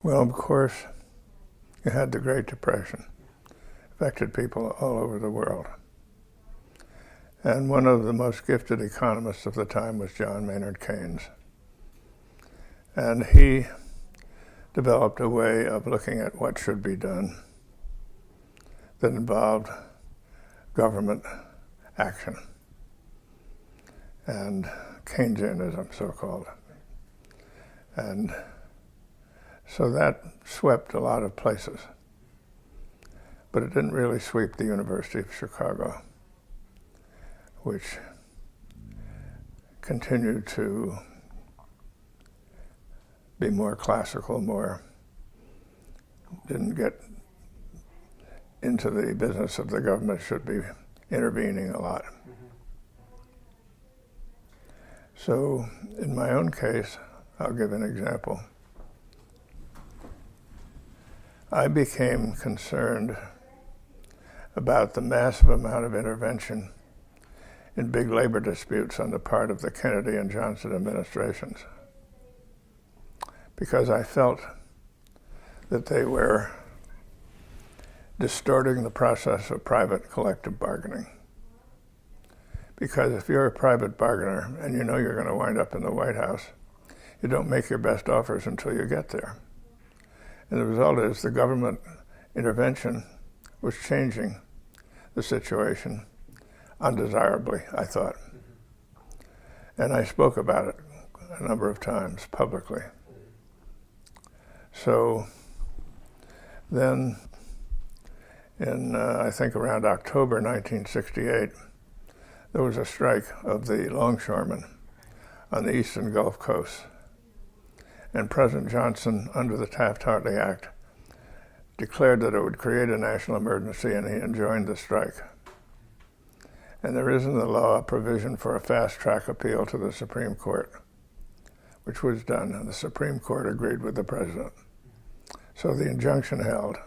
Well, of course, you had the Great Depression. Affected people all over the world. And one of the most gifted economists of the time was John Maynard Keynes. And he developed a way of looking at what should be done that involved government action and Keynesianism, so-called. And so that swept a lot of places. But it didn't really sweep the University of Chicago, which continued to be more classical, didn't get into the business of the government should be intervening a lot. So in my own case, I'll give an example. I became concerned about the massive amount of intervention in big labor disputes on the part of the Kennedy and Johnson administrations, because I felt that they were distorting the process of private collective bargaining. Because if you're a private bargainer and you know you're going to wind up in the White House, you don't make your best offers until you get there. And the result is the government intervention was changing the situation undesirably, I thought. And I spoke about it a number of times publicly. So then in, I think around October 1968, there was a strike of the longshoremen on the eastern Gulf Coast. And President Johnson, under the Taft-Hartley Act, declared that it would create a national emergency, and he enjoined the strike. And there is in the law a provision for a fast-track appeal to the Supreme Court, which was done, and the Supreme Court agreed with the president. So the injunction held.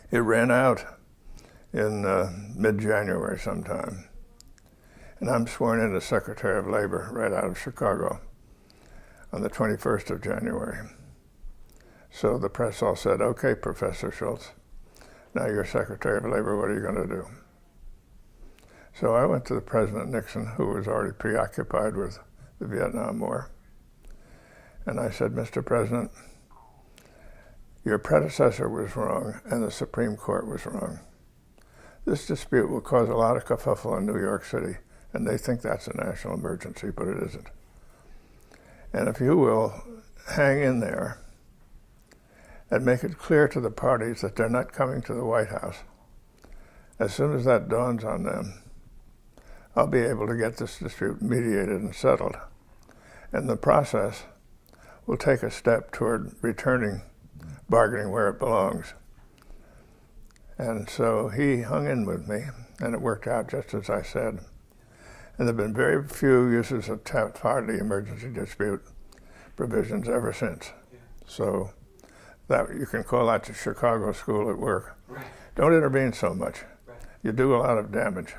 It ran out in mid-January sometime. And I'm sworn in as Secretary of Labor right out of Chicago on the 21st of January. So the press all said, okay, Professor Shultz, now you're Secretary of Labor, what are you going to do? So I went to the President Nixon, who was already preoccupied with the Vietnam War. And I said, Mr. President, your predecessor was wrong and the Supreme Court was wrong. This dispute will cause a lot of kerfuffle in New York City, and they think that's a national emergency, but it isn't. And if you will hang in there and make it clear to the parties that they're not coming to the White House, as soon as that dawns on them, I'll be able to get this dispute mediated and settled. And the process will take a step toward returning bargaining where it belongs. And so he hung in with me, and it worked out just as I said. And there have been very few uses of Taft-Hartley emergency dispute provisions ever since. Yeah. So that you can call that the Chicago School at Work. Right. Don't intervene so much. Right. You do a lot of damage.